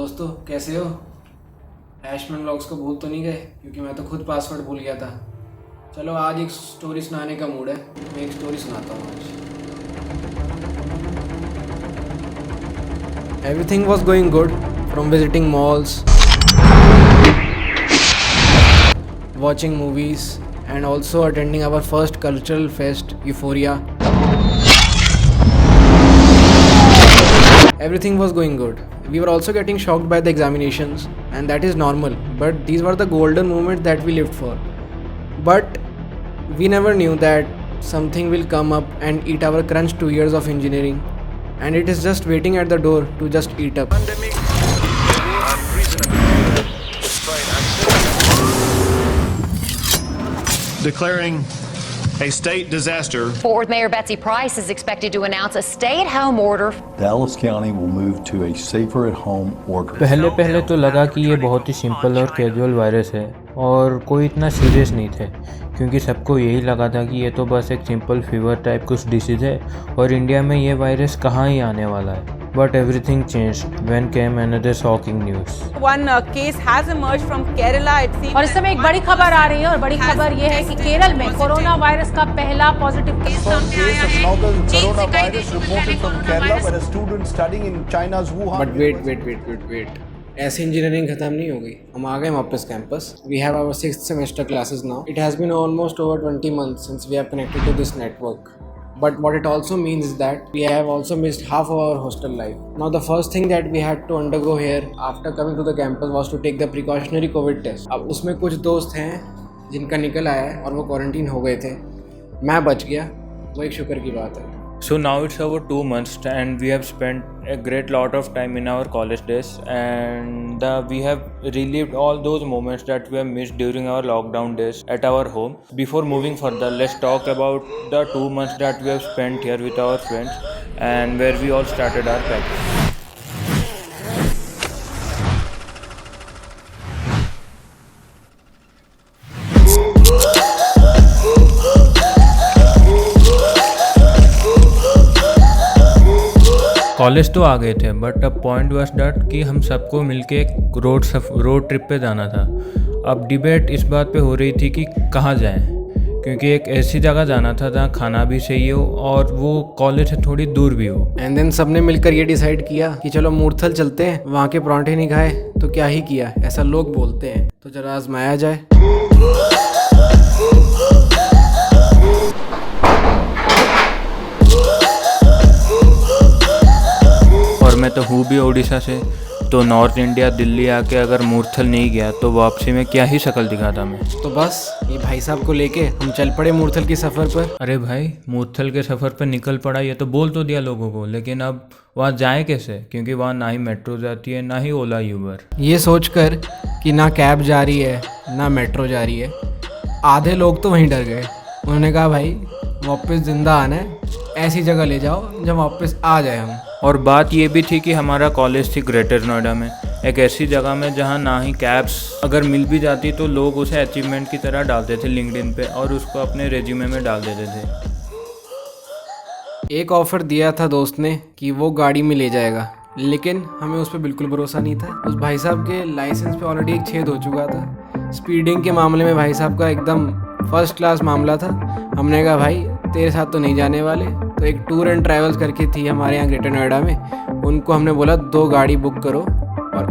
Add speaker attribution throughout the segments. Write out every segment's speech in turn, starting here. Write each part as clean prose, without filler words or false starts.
Speaker 1: दोस्तों कैसे हो? हैशमैन व्लॉग्स को भूल तो नहीं गए? क्योंकि मैं तो खुद पासवर्ड भूल गया था। चलो आज एक स्टोरी सुनाने का मूड है, मैं एक स्टोरी सुनाता हूँ आज। Everything was going good from visiting malls, watching movies and also attending our first cultural fest, Euphoria. Everything was going good. We were also getting shocked by the examinations, and that is normal, but these were the golden moments that we lived for. But we never knew that something will come up and eat our crunch 2 years of engineering, and it is just waiting at the door to just eat up.
Speaker 2: Declaring a state disaster.
Speaker 3: Fort Worth Mayor Betsy Price is expected to announce a stay-at-home order.
Speaker 4: Dallas County will move to a safer-at-home order.
Speaker 5: पहले तो लगा कि ये बहुत ही simple और casual virus है और कोई इतना सीरियस नहीं थे, क्योंकि सबको यही लगा था कि ये तो बस एक सिंपल फीवर टाइप कुछ डिसीज़ है और इंडिया में ये वायरस कहाँ ही आने वाला है. But everything changed when came another shocking news.
Speaker 6: One case has emerged from Kerala. It seems.
Speaker 7: और इस समय एक बड़ी खबर आ रही है और बड़ी खबर ये है कि केरल में कोरोना वायरस का पहला positive case
Speaker 8: case of novel coronavirus reported from Kerala, where a student studying in China's Wuhan.
Speaker 1: But wait. ऐसे इंजीनियरिंग खत्म नहीं हो गई, हम आ गए वापस campus. We have our 6th semester classes now. It has been almost over 20 months since we have connected to this network. But what it also means is that we have also missed half of our hostel life. Now the first thing that we had to undergo here after coming to the campus was to take the precautionary COVID test. अब उसमें कुछ दोस्त हैं जिनका निकल आया है और वो क्वारंटीन हो गए थे. मैं बच गया, वो एक शुक्र की बात है.
Speaker 5: So now it's over 2 months and we have spent a great lot of time in our college days, and we have relived all those moments that we have missed during our lockdown days at our home. Before moving further, let's talk about the 2 months that we have spent here with our friends and where we all started our packing. College तो आ गए थे, but अब point was that कि हम सबको मिलके एक road trip पे जाना था. अब डिबेट इस बात पे हो रही थी कि कहाँ जाएं, क्योंकि एक ऐसी जगह जाना था जहाँ खाना भी सही हो और वो कॉलेज से थोड़ी दूर भी हो.
Speaker 1: एंड देन सबने मिलकर ये डिसाइड किया कि चलो मूर्थल चलते हैं, वहाँ के परांठे नहीं खाए तो क्या ही किया, ऐसा लोग बोलते हैं, तो जरा आजमाया जाए.
Speaker 5: और मैं तो हूँ भी उड़ीसा से, तो नॉर्थ इंडिया दिल्ली आके अगर मूर्थल नहीं गया तो वापसी में क्या ही शक्ल दिखाता मैं.
Speaker 1: तो बस ये भाई साहब को लेके हम चल पड़े मूर्थल की सफ़र पर.
Speaker 5: अरे भाई, मूर्थल के सफ़र पर निकल पड़ा, ये तो बोल तो दिया लोगों को, लेकिन अब वहाँ जाएं कैसे, क्योंकि वहाँ ना ही मेट्रो जाती है ना ही ओला यूबर.
Speaker 1: ये सोचकर कि ना कैब जा रही है ना मेट्रो जा रही है, आधे लोग तो वहीं डर गए. उन्होंने कहा भाई वापस ज़िंदा आना है, ऐसी जगह ले जाओ जब वापस आ जाए हम.
Speaker 5: और बात ये भी थी कि हमारा कॉलेज थी ग्रेटर नोएडा में, एक ऐसी जगह में जहाँ ना ही कैब्स अगर मिल भी जाती तो लोग उसे अचीवमेंट की तरह डालते थे लिंक्डइन पे और उसको अपने रेज्यूमे में डाल देते थे.
Speaker 1: एक ऑफ़र दिया था दोस्त ने कि वो गाड़ी में ले जाएगा, लेकिन हमें उस पर बिल्कुल भरोसा नहीं था. उस भाई साहब के लाइसेंस पे ऑलरेडी एक छेद हो चुका था. स्पीडिंग के मामले में भाई साहब का एकदम फर्स्ट क्लास मामला था. हमने कहा भाई तेरे साथ तो नहीं जाने वाले. तो एक टूर एंड ट्रैवल्स करके थी हमारे यहाँ ग्रेटर नोएडा में, उनको हमने बोला 2 गाड़ी बुक करो और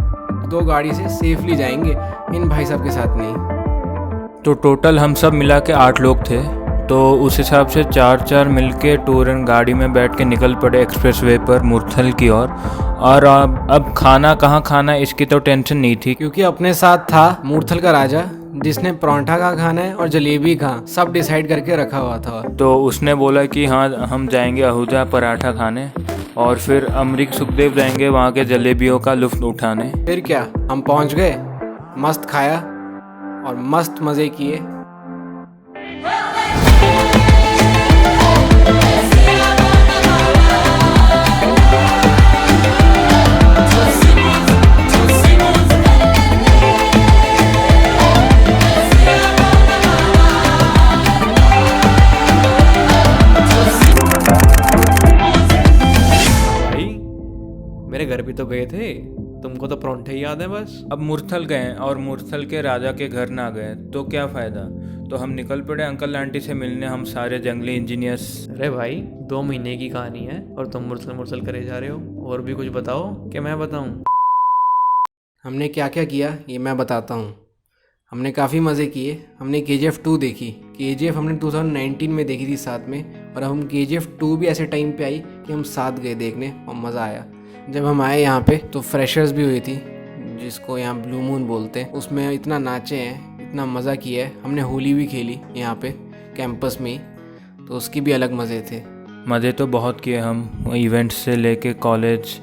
Speaker 1: 2 गाड़ी से सेफली जाएंगे, इन भाई साहब के साथ नहीं.
Speaker 5: तो टोटल हम सब मिला के 8 लोग थे, तो उस हिसाब से 4 मिल के टूर एंड गाड़ी में बैठ के निकल पड़े एक्सप्रेस वे पर मूर्थल की ओर. और अब खाना कहाँ खाना इसकी तो टेंशन नहीं थी,
Speaker 1: क्योंकि अपने साथ था मूर्थल का राजा, जिसने परांठा कहाँ खाना है और जलेबी कहाँ सब डिसाइड करके रखा हुआ था.
Speaker 5: तो उसने बोला कि हाँ हम जाएंगे आहूजा पराठा खाने और फिर अमरीक सुखदेव जाएंगे वहाँ के जलेबियों का लुत्फ उठाने.
Speaker 1: फिर क्या, हम पहुँच गए, मस्त खाया और मस्त मज़े किए. मेरे घर भी तो गए थे.
Speaker 9: तुमको तो परोंठे ही याद है बस।
Speaker 5: अब मुरथल गए और मुरथल के राजा के घर ना गए तो क्या फ़ायदा। तो हम निकल पड़े अंकल आंटी से मिलने, हम सारे जंगली इंजीनियर्स।
Speaker 9: अरे भाई 2 महीने की कहानी है और तुम मुरसल मुरसल करे जा रहे हो। और भी कुछ बताओ कि मैं बताऊं?
Speaker 1: हमने क्या क्या किया ये मैं बताता हूँ। हमने काफ़ी मज़े किए। हमने KGF 2 देखी। KGF हमने 2019 में देखी थी साथ में, और हम KGF 2 भी ऐसे टाइम पे आई कि हम साथ गए देखने और मज़ा आया। जब हम आए यहाँ पे तो फ्रेशर्स भी हुई थी, जिसको यहाँ ब्लू मून बोलते हैं। उसमें इतना नाचे हैं, इतना मज़ा किया है। हमने होली भी खेली यहाँ पे कैंपस में ही, तो उसकी भी अलग मज़े थे।
Speaker 5: मज़े तो बहुत किए हम, इवेंट्स से लेके कॉलेज,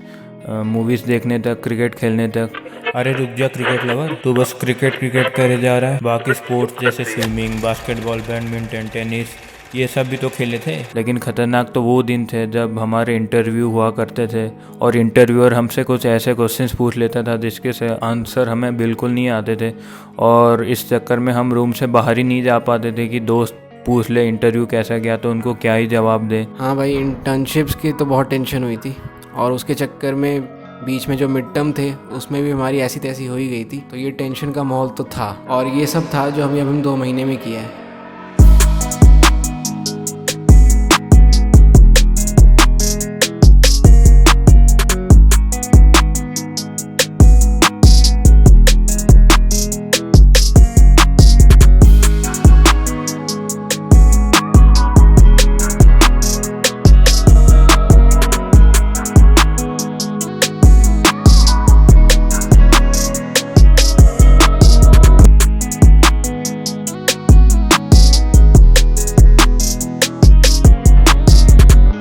Speaker 5: मूवीज़ देखने तक, क्रिकेट खेलने तक। अरे रुक जा क्रिकेट लवर, तू बस क्रिकेट करे जा रहा है। बाकी स्पोर्ट्स जैसे स्विमिंग, बास्केटबॉल, बैडमिंटन, टेनिस, ये सब भी तो खेले थे। लेकिन ख़तरनाक तो वो दिन थे जब हमारे इंटरव्यू हुआ करते थे और इंटरव्यूअर हमसे कुछ ऐसे क्वेश्चंस पूछ लेता था जिसके से आंसर हमें बिल्कुल नहीं आते थे, और इस चक्कर में हम रूम से बाहर ही नहीं जा पाते थे कि दोस्त पूछ ले इंटरव्यू कैसा गया तो उनको क्या ही जवाब दे।
Speaker 1: हाँ भाई, इंटर्नशिप्स की तो बहुत टेंशन हुई थी, और उसके चक्कर में बीच में जो मिड टर्म थे उसमें भी हमारी ऐसी तैसी हो ही गई थी। तो ये टेंशन का माहौल तो था, और ये सब था जो हम 2 महीने में किया है।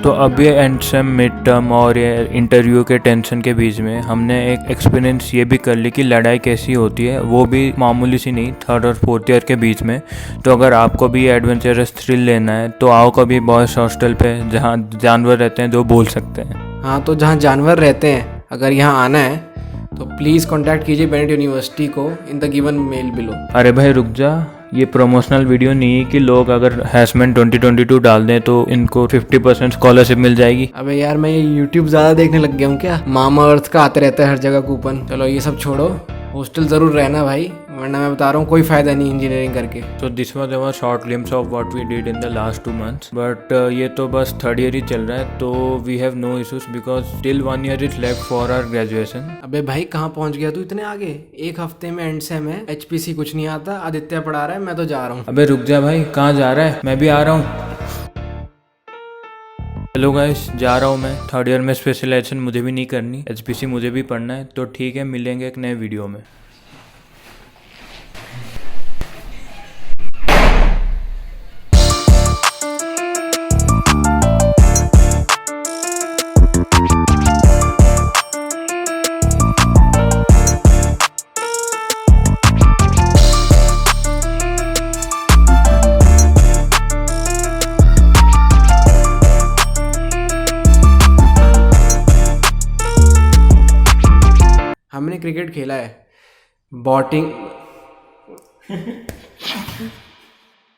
Speaker 5: तो अब ये एंड सेम, मिड टर्म और ये इंटरव्यू के टेंशन के बीच में हमने एक एक्सपीरियंस ये भी कर ली कि लड़ाई कैसी होती है, वो भी मामूली सी नहीं, 3rd और 4th ईयर के बीच में। तो अगर आपको भी एडवेंचरस थ्रिल लेना है तो आओ कभी बॉयज़ हॉस्टल पे, जहाँ जानवर रहते हैं जो बोल सकते हैं।
Speaker 1: हाँ, तो जहाँ जानवर रहते हैं अगर यहाँ आना है तो प्लीज़ कॉन्टैक्ट कीजिए बेनेट यूनिवर्सिटी को in the given mail below.
Speaker 5: अरे भाई रुक जा, ये प्रमोशनल वीडियो नहीं है कि लोग अगर हैसमेंट 2022 डाल दें तो इनको 50% स्कॉलरशिप मिल जाएगी।
Speaker 1: अबे यार, मैं ये यूट्यूब ज़्यादा देखने लग गया हूँ क्या? मामा अर्थ का आते रहता है हर जगह कूपन। चलो ये सब छोड़ो, हॉस्टल ज़रूर रहना भाई, वरना मैं बता रहा हूँ कोई फ़ायदा नहीं इंजीनियरिंग करके।
Speaker 5: तो this was our short glimpse of what we did in the last 2 months, but ये तो बस 3rd ईयर ही चल रहा है, तो we have no issues because till 1 year is left for our graduation.
Speaker 1: अबे भाई, कहाँ पहुँच गया तू इतने आगे? 1 हफ्ते में एंड सेम है, HPC कुछ नहीं आता, आदित्य पढ़ा रहा है, मैं तो जा रहा हूँ।
Speaker 5: अबे रुक जा भाई, कहाँ जा रहा है? मैं भी आ रहा हूँ। हेलो गाइस, जा रहा हूँ मैं। 3rd ईयर में स्पेशलाइजेशन मुझे भी नहीं करनी, HPC मुझे भी पढ़ना है। तो ठीक है, मिलेंगे एक नए वीडियो में।
Speaker 1: हमने क्रिकेट खेला है, बॉटिंग